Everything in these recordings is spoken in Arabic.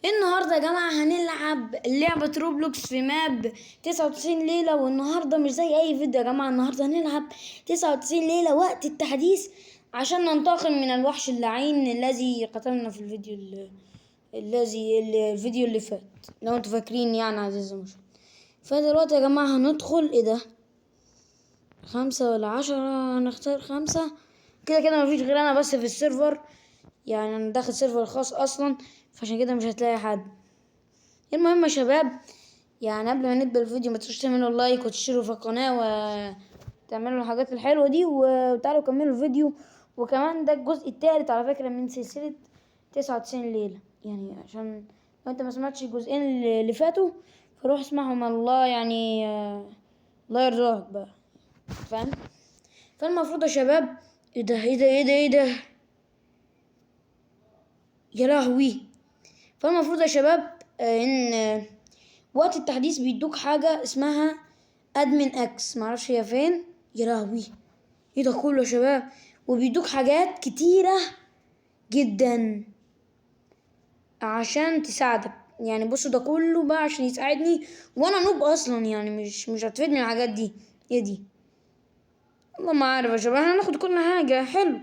النهارده يا جماعة هنلعب لعبة روبلوكس في ماب 99 ليلة. والنهارده مش زي أي فيديو يا جماعة، النهارده هنلعب 99 ليلة وقت التحديث عشان ننتقم من الوحش اللعين الذي قتلنا في الفيديو اللي فات، لو انتوا فاكرين يعني عزيزي المشاهد. فدلوقتي يا جماعة هندخل ايه ده، 5 ولا 10؟ هنختار 5. كده كده مفيش غير أنا بس في السيرفر، يعني أنا داخل سيرفر خاص أصلا، فعشان كده مش هتلاقي حد. المهم يا شباب، يعني قبل ما نبدأ الفيديو ما تنسوش تعملوا لايك وتشتركوا في القناة وتعملوا الحاجات الحلوة دي، وتعالوا كملوا الفيديو. وكمان ده الجزء الثالث على فكرة من سلسلة 99 ليلة، يعني عشان لو انت ما سمعتش الجزئين اللي فاتوا فروح اسمعهم، الله يعني الله يرضاك بقى، فاهم؟ فالمفروض يا شباب، ايه ده ايه ده ايه ده ايه ده، يا لهوي. فالمفروض يا شباب ان وقت التحديث بيدوك حاجة اسمها ادمن اكس، معرفش هي فين. يا لهوي ايه ده كله يا شباب، وبيدوك حاجات كتيرة جدا عشان تساعدك. يعني بصوا ده كله بقى عشان يساعدني، وانا نوب اصلا، يعني مش هتفيدني الحاجات دي. ايه دي؟ والله ما عارف يا شباب، احنا هناخد كل حاجة حلو،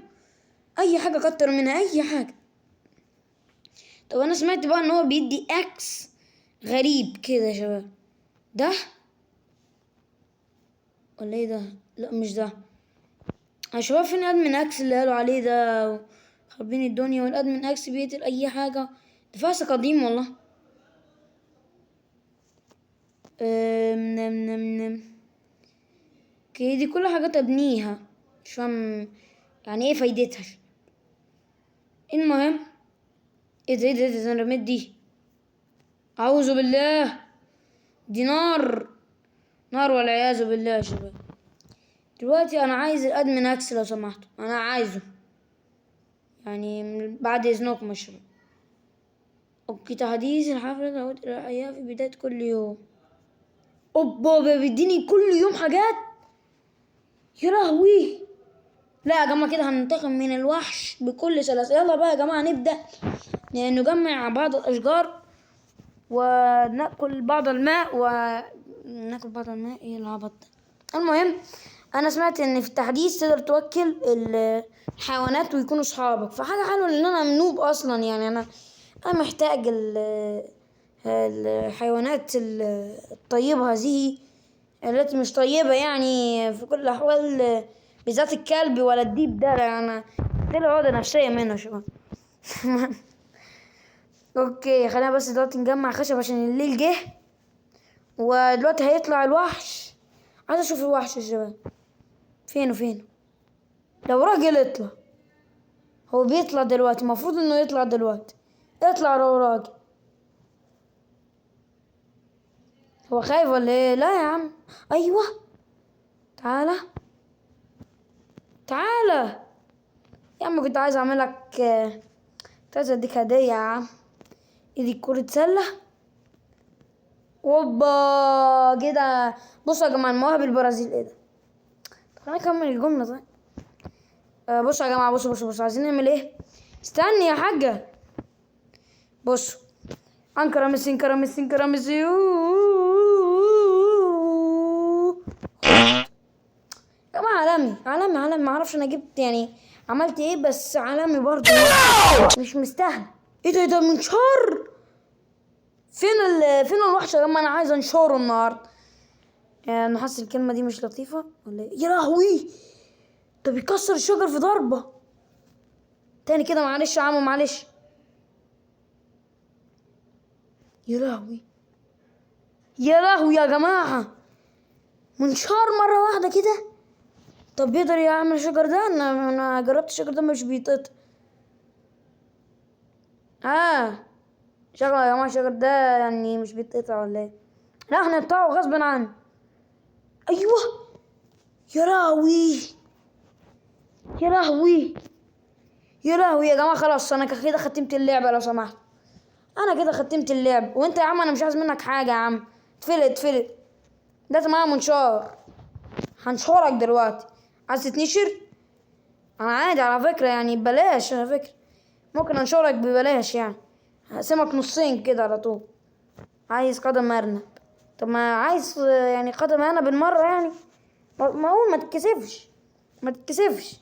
اي حاجة كتر منها اي حاجة. طب انا سمعت بقى ان هو بيدي اكس غريب كده يا شباب، ده ولا ايه ده؟ لا مش ده يا شباب. فين ادمن اكس اللي قالوا عليه ده؟ خربين الدنيا، والادمن اكس بيقتل اي حاجة، ده فاسق قديم والله. نم نم نم. اوكي دي كل حاجات ابنيها، مش فاهم يعني ايه فايدتها. المهم ايه ده ايه ده ايه ده، انا رميت دي، اعوذ بالله، دي نار، نار والعياذ بالله يا شباب. دلوقتي انا عايز الادمن اكس لو سمحتوا، انا عايزه يعني بعد اذنكم يا شباب. اوكي تحديث الحفلة تعود الى الحياة في بداية كل يوم. اوبا بيديني كل يوم حاجات، يا لهوي. لا يا جماعة كده هننتقم من الوحش بكل سلاسة. يلا بقى يا جماعة نبدأ نجمع بعض الأشجار ونأكل بعض الماء وناكل بعض الماء. ايه العبط ده؟ المهم انا سمعت ان في التحديث تقدر توكل الحيوانات ويكونوا صحابك، فحاجة حلوة لان انا منوب اصلا. يعني انا محتاج الحيوانات الطيبة هذه التي مش طيبة يعني في كل الأحوال، بالذات الكلب ولا الديب ده، يعني طلع عقدة نفسية منه شباب. اوكي خلينا بس دلوقتي نجمع خشب عشان الليل جه، ودلوقتي هيطلع الوحش. عايز اشوف الوحش يا شباب، فين؟ لو راجل اطلع، هو بيطلع دلوقتي، المفروض انه يطلع دلوقتي. اطلع لو راجل. هو خايف ولا ايه؟ لا يا عم، ايوه تعالى تعالى يا عم، كنت عايز اعملك كنت عايز اديك هدية يا عم. ايدي كرة سلة، اوبا كده. بصوا يا جماعة المواهب البرازيل ايه ده؟ طب خليني اكمل الجملة طيب. بصوا يا جماعة، بصوا عايزين نعمل ايه؟ استني يا حاجة. بصوا، انكر ميسي انكر ميسي انكر ميسي. يا جماعة عالمي معرفش انا جبت يعني عملت ايه، بس عالمي برضه، مش مستاهل. ايه ده منشار. فين الوحش يا جماعة؟ انا عايز انشره النهارده. يعني انا حاسس الكلمة دي مش لطيفة ولا ايه؟ يا لهوي ده بيكسر الشجر في ضربة. تاني كده معلش يا عم معلش. يا لهوي يا جماعة، منشار مرة واحدة كده. طب بيقدر يعمل الشجر ده؟ انا جربت الشجر ده مش بيتقطع. شجر يا جماعة، الشجر ده يعني مش بيتقطع ولا ايه؟ لا هنقطعه غصب عنه. ايوه يا لهوي يا لهوي يا جماعة، خلاص انا كده ختمت اللعبة لو سمحت. انا كده ختمت اللعب، وانت يا عم انا مش عايز منك حاجة يا عم. اتفلت ده معاه منشار، هنشرك دلوقتي. عايز تتنشر؟ انا عادي على فكرة، يعني ببلاش على فكرة، ممكن انشرك ببلاش يعني. هقسمك نصين كده على طول. عايز قدم ارنب؟ طب ما عايز يعني قدم ارنب بالمرة يعني. ما تتكسفش، ما تتكسفش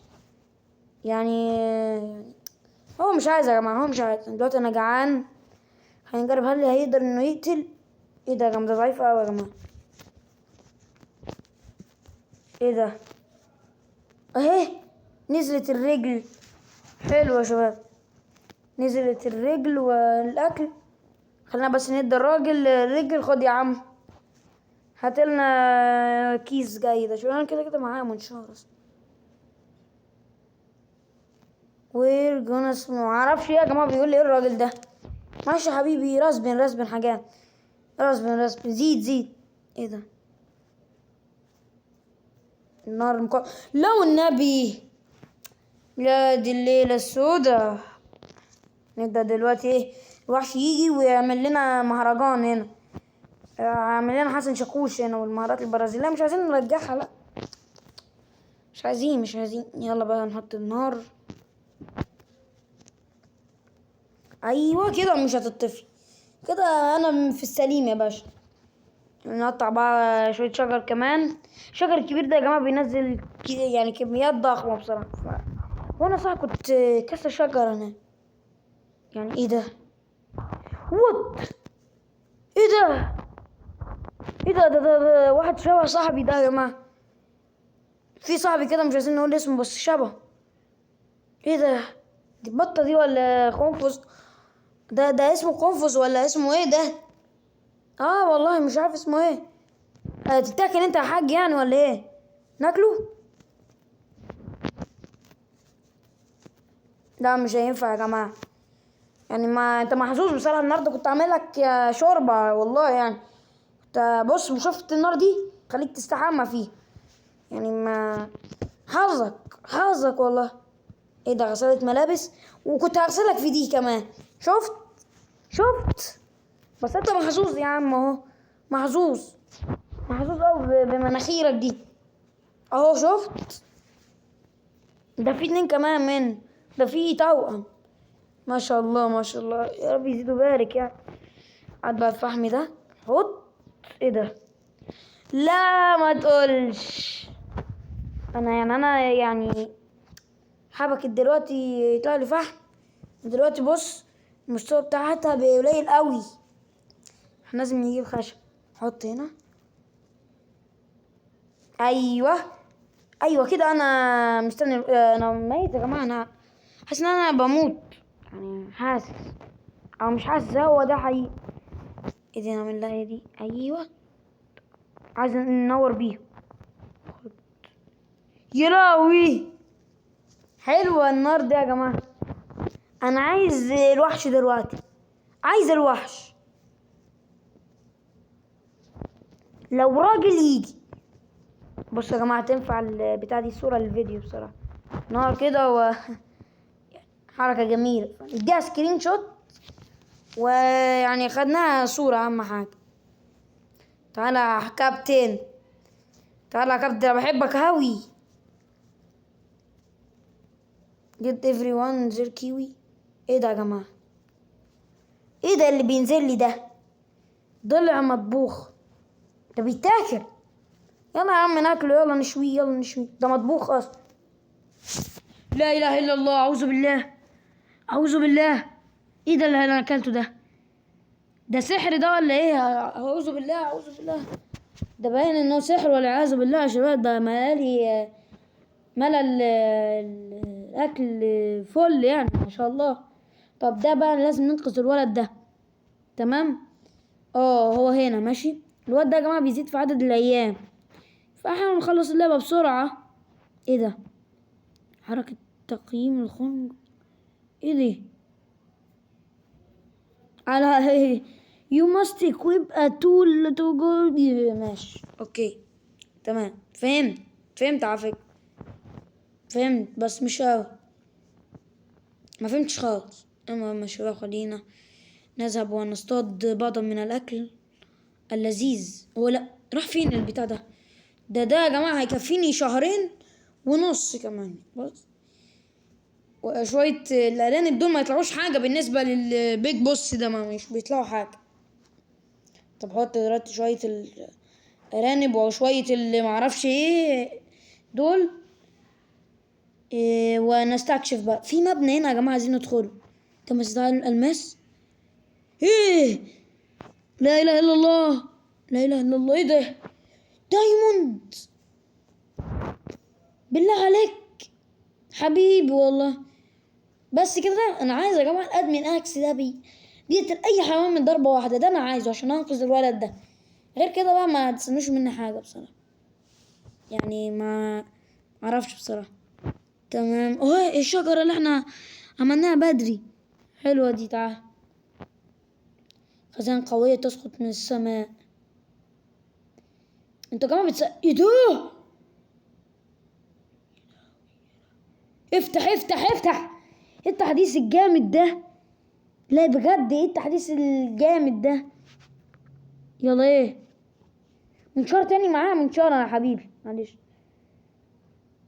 يعني. هو مش عايز يا جماعة، هو مش عايز. دلوقتي انا جعان، هنجرب هل هيقدر انه يقتل. ايه ده يا جماعة؟ ده ضعيف اوي يا جماعة. ايه ده؟ اهي نزلت الرجل. حلو يا شباب، نزلت الرجل والاكل. خلينا بس ندي الراجل الرجل. خد يا عم، هاتلنا كيس جاي ده. شو انا كده كده معايا منشار اصلا. وير جونا اسمه معرفش ايه يا جماعه. بيقول لي ايه الراجل ده؟ ماشي يا حبيبي، رسبن حاجات. رسبن زيد. ايه ده؟ النار لو النبي. لا دي الليله السوداء. نبدا دلوقتي ايه؟ الوحش يجي ويعمل لنا مهرجان هنا. عامل لنا حسن شاكوش هنا والمهارات البرازيليه. مش عايزين نرجعها، لا مش عايزين. يلا بقى نحط النار. ايوه كده مش هتطفي كده. انا في السليم يا باشا. نقطع بقى شويه شجر كمان. الشجر الكبير ده يا جماعه بينزل يعني كميات ضخمه بصراحه. وانا صح كنت كسر شجر انا. يعني ايه ده؟ وات؟ ايه ده؟ ايه ده واحد شبه صاحبي ده يا جماعه. في صاحبي كده مش عايزين نقول اسمه بس شبه. ايه ده؟ دي بطه دي ولا قنفذ؟ ده اسمه قنفذ ولا اسمه ايه ده؟ اه والله مش عارف اسمه ايه. تتاكل انت يا حاج يعني ولا ايه؟ ناكله؟ لا مش هينفع يا جماعه. يعني ما انت محظوظ بصراحه. النهارده كنت عامل لك يا شوربه والله يعني. كنت بص وشفت النار دي خليك تستحمى فيه. يعني ما حظك والله. ايه ده؟ غسالة ملابس. وكنت هغسلك في دي كمان. شفت. بس انت محظوظ يا عم اهو. محظوظ اوي بمناخيرك دي. اهو شفت. ده في اتنين كمان من. ده في توأم. ما شاء الله ما شاء الله، يا رب يزيد ويبارك يعني. قعد بقى الفحم ده. حط. ايه ده؟ لا ما تقولش. انا يعني حبكت دلوقتي يطلع لي فحم. دلوقتي بص المستوى بتاعتها قليل قوي. احنا لازم نجيب خشب. حط هنا. ايوه كده. انا مستني. انا ميت يا جماعه. انا حاسس ان انا بموت يعني. حاسس او مش حاسس، هو ده حقيقي. ايه دي؟ نعمل لها ايه دي؟ ايوه عايز ننور بيه. يا لهوي حلوه النار دي يا جماعه. انا عايز الوحش دلوقتي. عايز الوحش. لو راجل يجي. بصوا يا جماعه تنفع البتاع دي صوره للفيديو بصراحه. نار كده حركه جميله. اديها سكرين شوت ويعني خدناها صوره اهم حاجه. تعالى يا كابتن. تعالى يا كابتن، انا بحبك هوي. get everyone their kiwi. ايه ده يا جماعه؟ ايه ده اللي بينزل لي ده؟ ضلع مطبوخ. ده بيتاكل. يلا يا عم ناكله. يلا نشويه. ده مطبوخ اصلا. لا اله الا الله. اعوذ بالله. ايه ده اللي انا اكلته ده؟ ده سحر ده ولا ايه؟ اعوذ بالله. ده باين انه سحر والعياذ بالله يا شباب. ده ملا الاكل فل يعني ما شاء الله. طب ده بقى لازم ننقذ الولد ده. تمام. هو هنا ماشي. الواد ده يا جماعه بيزيد في عدد الايام، فاحنا نخلص اللعبه بسرعه. ايه ده؟ حركه تقييم الخنج. ايه دي؟ على you must equip a tool to go. ماشي اوكي تمام. فهمت على فكرة. فهمت بس مش اوي. ما فهمتش خالص. المهم يا شباب خلينا نذهب ونصطاد بعضا من الاكل اللذيذ. ولا راح فين البتاع ده؟ ده يا جماعة هيكفيني شهرين ونص كمان. بص وشوية الأرانب دول ما يطلعوش حاجة بالنسبة للبيج بوس ده، ما مش بيطلعوا حاجة. طب حط دلوقتي شوية الأرانب وشوية اللي معرفش ايه دول. إيه، ونستكشف بقى في مبنى هنا يا جماعة عايزين ندخله. تم استدعاء الألماس. ايه، لا إله إلا الله، لا إله إلا الله، ايه ده؟ دايموند، بالله عليك حبيبي والله. بس كده انا عايز يا جماعه الادمن اكس ده بيقتل اي حيوان من ضربه واحده، ده انا عايزه عشان انقذ الولد ده. غير كده بقى ما تستنوش مني حاجه بصراحه، يعني ما معرفش بصراحه. تمام، اهو الشجره اللي احنا عملناها بدري حلوه دي. تعال، خزان قويه تسقط من السماء. انتوا كمان ايه ده؟ افتح افتح افتح، ايه التحديث الجامد ده؟ لا بجد، ايه التحديث الجامد ده؟ يلا ايه، منشار تاني معاه؟ منشار يا حبيبي معلش.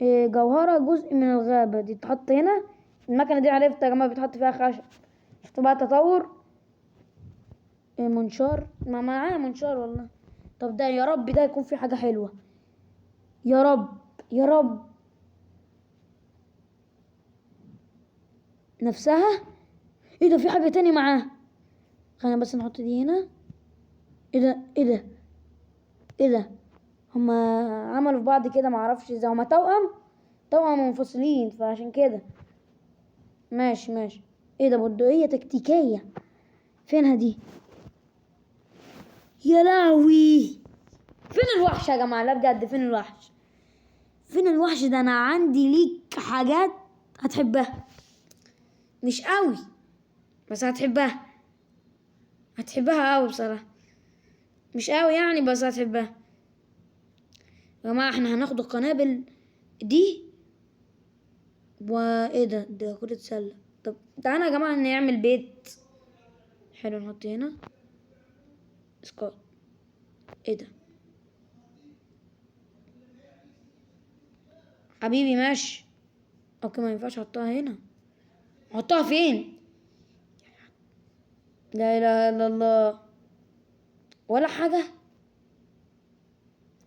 إيه، جوهرة جزء من الغابة دي تحط هنا. المكنة دي عرفت يا جماعة بتحط فيها خشب. شفتوا بقى التطور. إيه، منشار، ما معاه منشار والله. طب ده يا رب ده يكون في حاجة حلوة، يا رب يا رب. نفسها. ايه ده، في حاجة تاني معاه. خلينا بس نحط دي هنا. ايه ده ايه ده ايه ده؟ هما عملوا في بعض كده معرفش ازاي، هما توأم منفصلين فعشان كده. ماشي ماشي. ايه ده، بندقية تكتيكية، فينها دي؟ يا لهوي، فين الوحش يا جماعة؟ لا بجد فين الوحش؟ فين الوحش ده؟ انا عندي ليك حاجات هتحبها، مش قوي بس هتحبها، هتحبها قوي بصراحة. مش قوي يعني بس هتحبها. يا جماعة احنا هناخد القنابل دي وايه ده كرة سلة. طب تعالى يا جماعة نعمل بيت حلو، نحط هنا اسقاط. ايه ده حبيبي؟ ماشي اوكي، ما ينفعش احطها هنا. احطها فين؟ لا اله الا الله، ولا حاجة.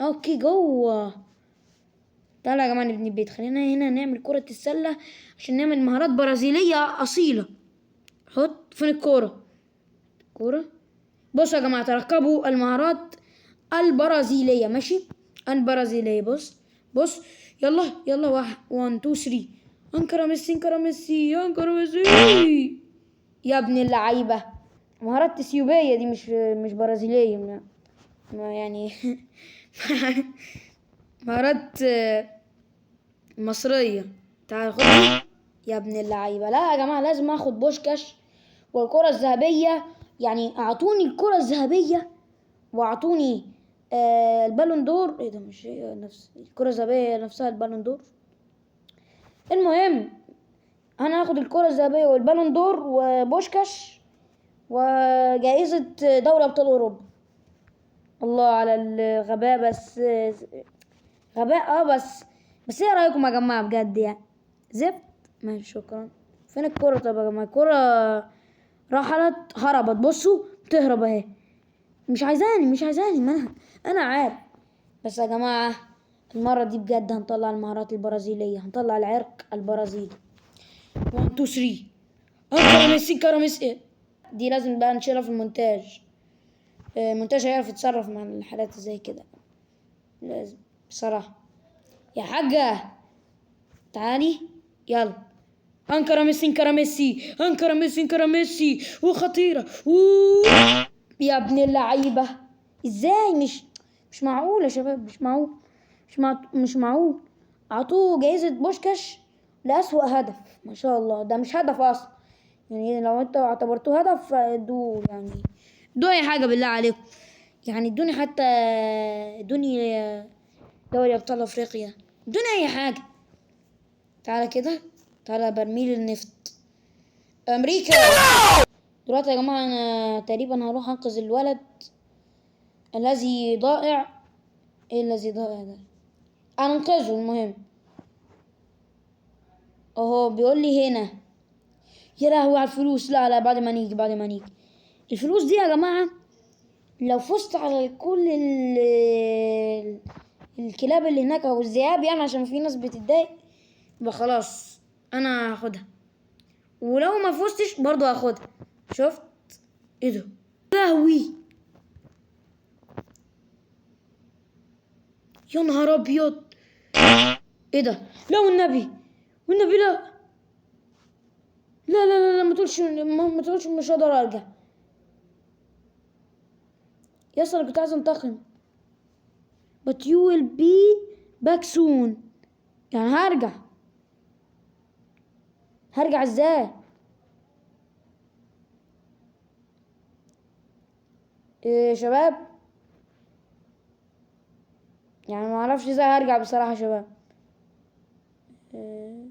اوكي جوه. تعالى يا جماعة نبني بيت. خلينا هنا نعمل كرة السلة عشان نعمل مهارات برازيلية أصيلة. حط فين الكورة؟ كورة. بصوا يا جماعة تركبوا المهارات البرازيلية، ماشي؟ البرازيلية. بص بص، يلا يلا، 1 2 3. انكر ميسي انكر ميسي انكر ميسي. يا ابن اللعيبة، مهارات اثيوبية دي مش برازيلية، ما يعني مهارات مصرية. تعال خد. يا ابن اللعيبة، لا يا جماعة لازم اخد بوشكاش والكرة الذهبية. يعني اعطوني الكرة الذهبية واعطوني البالون دور. ايه ده، مش هي نفس الكرة الذهبية نفسها البالون دور؟ المهم انا هاخد الكرة الذهبية والبالون دور وبوشكاش وجائزة دوري ابطال اوروبا. الله على الغباء، بس غباء بس ايه رايكم يا جماعه بجد يعني؟ زفت. ماشي شكرا. فين الكرة؟ طب يا جماعه الكرة رحلت هربت، بصوا بتهرب اهي. مش عايزاني ما انا عارف. بس يا جماعه المره دي بجد هنطلع المهارات البرازيليه، هنطلع العرق البرازيلي. 1 2 3. انكر ميسي انكر ميسي. دي لازم بقى نشيلها في المونتاج. المونتاج هيعرف يتصرف مع الحالات زي كده لازم بصراحه. يا حاجه تعالي يلا. انكر ميسي انكر ميسي انكر ميسي انكر ميسي، وخطيرة يا ابن اللعيبة. ازاي؟ مش معقول يا شباب، مش معقول. اعطوه جايزة بوشكاش لأسوأ هدف. ما شاء الله، ده مش هدف اصلا. يعني لو انتوا اعتبرتوه هدف ادوا يعني، ادوا اي حاجة بالله عليكم. يعني ادوني حتى، ادوني دوري ابطال افريقيا، ادوني اي حاجة. تعالى كده، تعالى برميل النفط امريكا. دلوقتي يا جماعة انا تقريبا هروح انقذ الولد الذي ضائع. ايه الذي ضائع ده؟ انقذه المهم. اهو بيقول لي هنا. يا لهوي على الفلوس. لا لا، بعد ما نيجي بعد ما نيجي. الفلوس دي يا جماعة لو فزت على كل الكلاب اللي هناك او الذئاب، يعني عشان في ناس بتتضايق، يبقى خلاص انا هاخدها. ولو ما فزتش برضو هاخدها. شفت؟ ايه ده؟ لهوي، يا نهار ابيض. ايه ده؟ لا والنبي، والنبي لا. لا لا لا, لا ما تقولش ما تقولش مش هقدر ارجع. يا اسطى انا كنت عايز انتقم. but you will be back soon. يعني هرجع ازاي؟ إيه شباب، يعني ما اعرفش ازاي هرجع بصراحة يا شباب. إيه.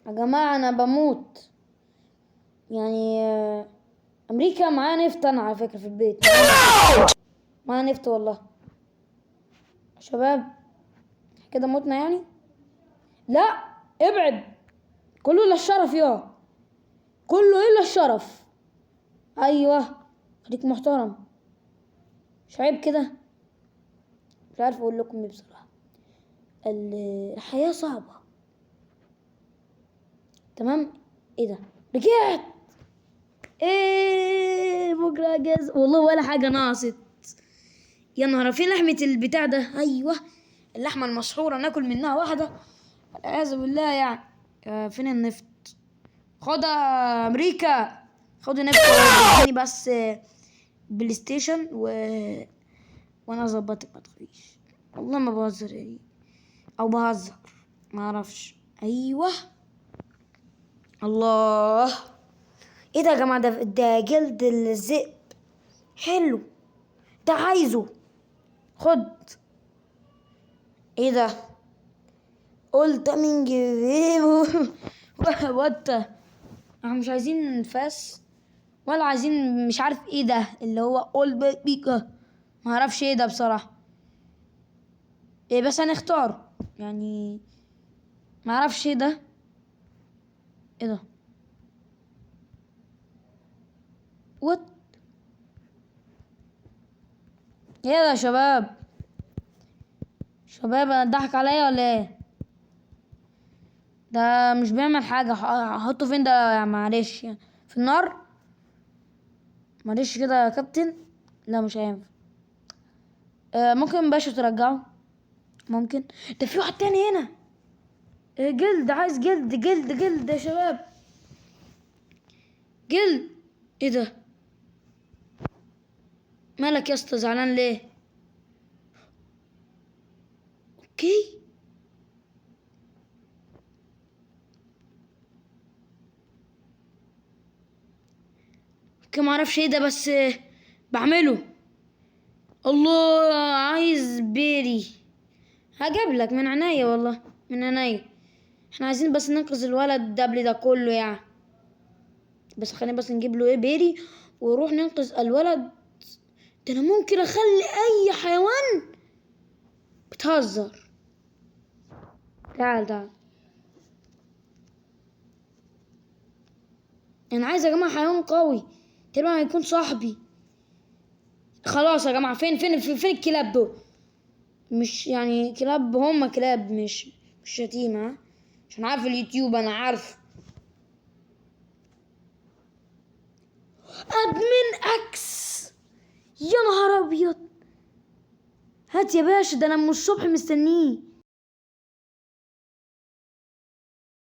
يا جماعة انا بموت يعني. امريكا معايا نفط انا على فكرة في البيت. معايا نفط والله يا شباب. كده موتنا يعني. لا ابعد. كله الا الشرف يا، كله الا الشرف. ايوه خليك محترم. مش عيب كده؟ مش عارف اقول لكم ايه بصراحة. الحياة صعبة. تمام. ايه ده؟ رجعت. ايه بكرة اجازة والله ولا حاجة ناقصت. يا نهار، فين لحمة البتاع ده؟ ايوه اللحمة المسحورة، ناكل منها واحدة والعياذ بالله يعني. فين النفط؟ خدها امريكا، خد النفط. اديني بس بلاي ستيشن وانا اظبطك ما تخافيش. والله ما بهزر يعني، او بهزر ما اعرفش. ايوه. الله، ايه ده يا جماعه؟ ده جلد الذئب حلو، ده عايزه. خد. ايه ده؟ قلت من جيبه. وات. احنا مش عايزين فاس ولا عايزين مش عارف ايه ده اللي هو اول بيكا. ما اعرفش ايه ده بصراحه. ايه بس هنختار يعني. ما اعرفش ايه ده. ايه ده؟ وات. ايه ده يا شباب؟ شباب انا ضحك عليا ولا ايه؟ ده مش بيعمل حاجة. هحطه فين ده؟ معلش يعني في النار. معلش كده يا كابتن. لا مش هينفع. ممكن باشا ترجعه. ممكن. ده في واحد تاني هنا. جلد، عايز جلد جلد جلد يا شباب. جلد. ايه ده؟ مالك يا اسطى زعلان ليه؟ اوكي. اوكي ما اعرفش ايه ده بس بعمله. الله، عايز بيري. هجيب لك من عينيا والله، من عينيا. احنا عايزين بس ننقذ الولد ده قبل ده كله يعني. بس خلينا بس نجيب له ايه بيري ونروح ننقذ الولد. ده انا ممكن اخلي اي حيوان. بتهزر. تعال تعال. انا عايز يا جماعه حيوان قوي تقريبا هيكون صاحبي. خلاص يا جماعه، فين الكلاب دول؟ مش يعني كلاب، هم كلاب مش شتيمه ها؟ عشان عارف اليوتيوب انا عارف. ادمن اكس. يا نهار ابيض. هات يا باشا، ده انا من الصبح مستنيه.